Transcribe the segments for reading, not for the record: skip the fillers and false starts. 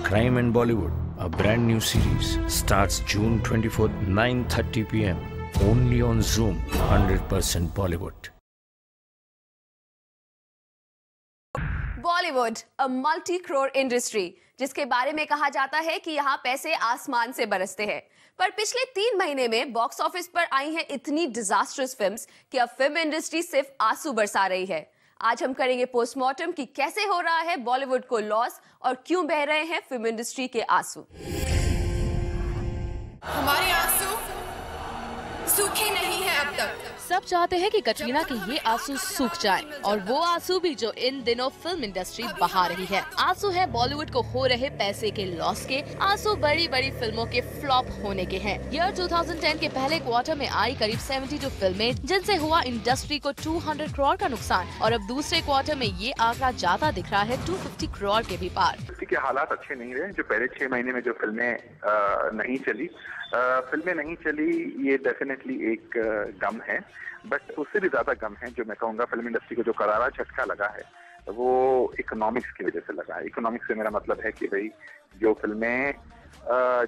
Crime and Bollywood, a brand new series, starts June 24th, 9:30 p.m. only on Zoom. 100% Bollywood. Bollywood a multi crore industry, जिसके बारे में कहा जाता है कि यहाँ पैसे आसमान से बरसते हैं। पर पिछले 3 महीने में बॉक्स ऑफिस पर आई हैं इतनी डिजास्टर्स फिल्म्स कि अब फिल्म इंडस्ट्री सिर्फ आंसू बरसा रही है। आज हम करेंगे पोस्टमार्टम कि कैसे हो रहा है बॉलीवुड को लॉस और क्यों बह रहे हैं फिल्म इंडस्ट्री के आंसू। हमारे आंसू सूखे नहीं हैं अब तक। सब चाहते हैं कि कटरीना के ये आंसू सूख जाएं और वो आंसू भी जो इन दिनों फिल्म इंडस्ट्री बहा रही है। आंसू है बॉलीवुड को हो रहे पैसे के लॉस के, आंसू बड़ी बड़ी फिल्मों के फ्लॉप होने के हैं। ईयर 2010 के पहले क्वार्टर में आई करीब 72 फिल्में, जिनसे हुआ इंडस्ट्री को 200 करोड़ का नुकसान, और अब दूसरे क्वार्टर में ये आंकड़ा जाता दिख रहा है 250 करोड़ के भी पार। के हालात अच्छे नहीं रहे। जो पहले 6 महीने में जो फिल्में नहीं चली, ये डेफिनेटली एक गम है, बट उससे भी ज्यादा गम है जो मैं कहूँगा फिल्म इंडस्ट्री को जो करारा झटका लगा है वो इकोनॉमिक्स की वजह से लगा है। इकोनॉमिक्स से मेरा मतलब है कि भाई जो फिल्में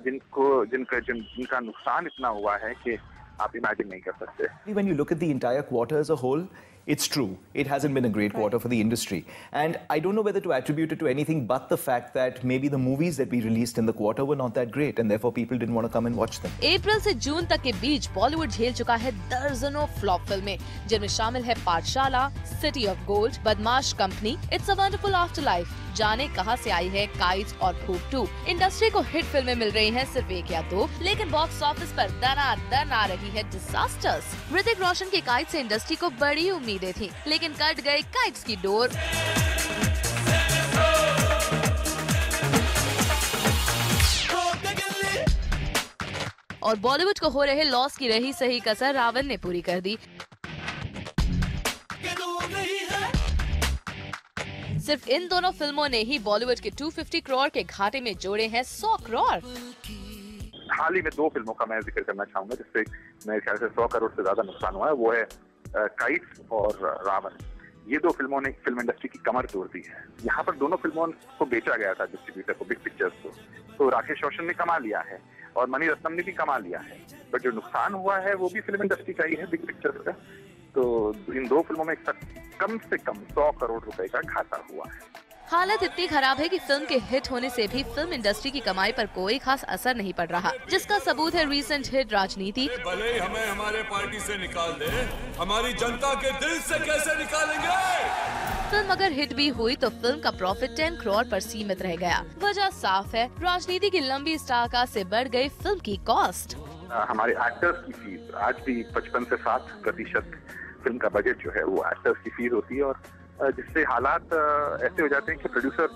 जिनका नुकसान इतना हुआ है कि आप इमेजिन नहीं कर सकते। When you look at the entire quarter as a whole, it's true. It hasn't been a great quarter for the industry. And I don't know whether to attribute it to anything but the fact that maybe the movies that we released in the quarter were not that great and therefore people didn't want to come and watch them. अप्रैल से जून तक के बीच बॉलीवुड झेल चुका है दर्जनों flop फिल्में, जिनमें शामिल है पाठशाला, सिटी ऑफ गोल्ड, बदमाश कंपनी, इट्स अ वंडरफुल आफ्टरलाइफ, जाने कहां से आई है, काइट्स और भूख 2। इंडस्ट्री को हिट फिल्में मिल रही हैं सिर्फ 1 या 2, लेकिन बॉक्स ऑफिस पर दनादन आ रही है डिजास्टर्स। ऋतिक रोशन के काइट्स से इंडस्ट्री को बड़ी उम्मीदें थी, लेकिन कट गई काइट्स की डोर। और बॉलीवुड को हो रहे लॉस की रही सही कसर रावण ने पूरी कर दी। सिर्फ इन दोनों फिल्मों ने ही बॉलीवुड के 250 करोड़ के घाटे में जोड़े हैं 100 करोड़। हाल ही में 2 फिल्मों का मैं जिक्र करना चाहूंगा जिससे मेरे ख्याल से 100 करोड़ से ज्यादा नुकसान हुआ है, वो है काइट्स और रावण। ये 2 फिल्मों ने फिल्म इंडस्ट्री की कमर तोड़ दी है। यहाँ पर दोनों फिल्मों को बेचा गया था डिस्ट्रीब्यूटर को, बिग पिक्चर्स को। तो राकेश रोशन ने कमा लिया है और मणि रत्नम ने भी कमा लिया है, बट जो नुकसान हुआ है वो भी फिल्म इंडस्ट्री का ही है, बिग पिक्चर्स का। तो इन 2 फिल्मों में कम से कम 100 करोड़ रुपए का घाटा हुआ है। हालत इतनी खराब है कि फिल्म के हिट होने से भी फिल्म इंडस्ट्री की कमाई पर कोई खास असर नहीं पड़ रहा, जिसका सबूत है रीसेंट हिट राजनीति। भले हमें हमारे पार्टी से निकाल दे, हमारी जनता के दिल से कैसे निकालेंगे? फिल्म अगर हिट भी हुई तो फिल्म का प्रॉफिट 10 करोड़ पर सीमित रह गया। वजह साफ है, राजनीति की लंबी स्टारकास्ट से बढ़ गई फिल्म की कॉस्ट। हमारे एक्टर्स की फीस आज भी 55 से 60% फिल्म का बजट जो है वो एक्टर्स की फीस होती है, और जिससे हालात ऐसे हो जाते हैं कि प्रोड्यूसर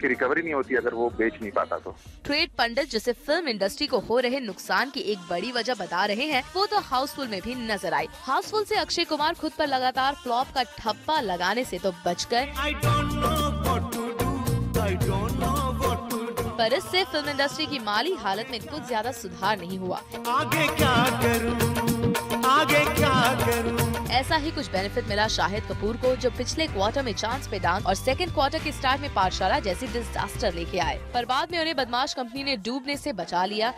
की रिकवरी नहीं होती अगर वो बेच नहीं पाता तो। ट्रेड पंडित जिसे फिल्म इंडस्ट्री को हो रहे नुकसान की एक बड़ी वजह बता रहे हैं, वो तो हाउसफुल में भी नजर आई। हाउसफुल से अक्षय कुमार खुद पर लगातार फ्लॉप का ठप्पा लगाने से तो बच गए, पर इससे फिल्म इंडस्ट्री की माली हालत में कुछ ज्यादा सुधार नहीं हुआ। आगे क्या करूं? ऐसा ही कुछ बेनिफिट मिला शाहिद कपूर को, जो पिछले क्वार्टर में चांस पे डांस और सेकंड क्वार्टर के स्टार्ट में पाठशाला जैसी डिजास्टर लेके आए, पर बाद में उन्हें बदमाश कंपनी ने डूबने से बचा लिया।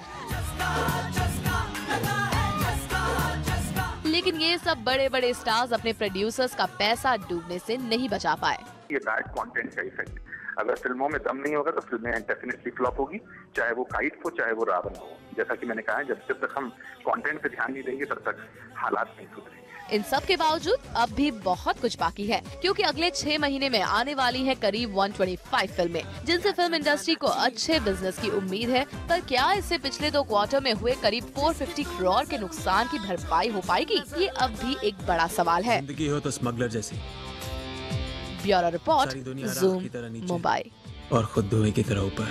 लेकिन ये सब बड़े बड़े स्टार्स अपने प्रोड्यूसर्स का पैसा डूबने से नहीं बचा पाए। ये बैड कंटेंट का इफेक्ट, अगर फिल्मों में दम नहीं होगा तो फिल्में डेफिनेटली फ्लॉप होगी, चाहे वो काइट हो चाहे वो रावण हो। जैसा कि मैंने कहा, जब तक हम कंटेंट पे ध्यान नहीं देंगे तब तक हालात नहीं सुधरेंगे। इन सब के बावजूद अब भी बहुत कुछ बाकी है, क्योंकि अगले 6 महीने में आने वाली हैं करीब 125 फिल्में, जिनसे फिल्म इंडस्ट्री को अच्छे बिजनेस की उम्मीद है। पर क्या इससे पिछले 2 क्वार्टर में हुए करीब 450 करोड़ के नुकसान की भरपाई हो पाएगी? ये अब भी एक बड़ा सवाल है। जिंदगी हो तो स्मगलर जैसी। Bureau report, zoom, Mumbai. और खुद धुएं की तरह ऊपर।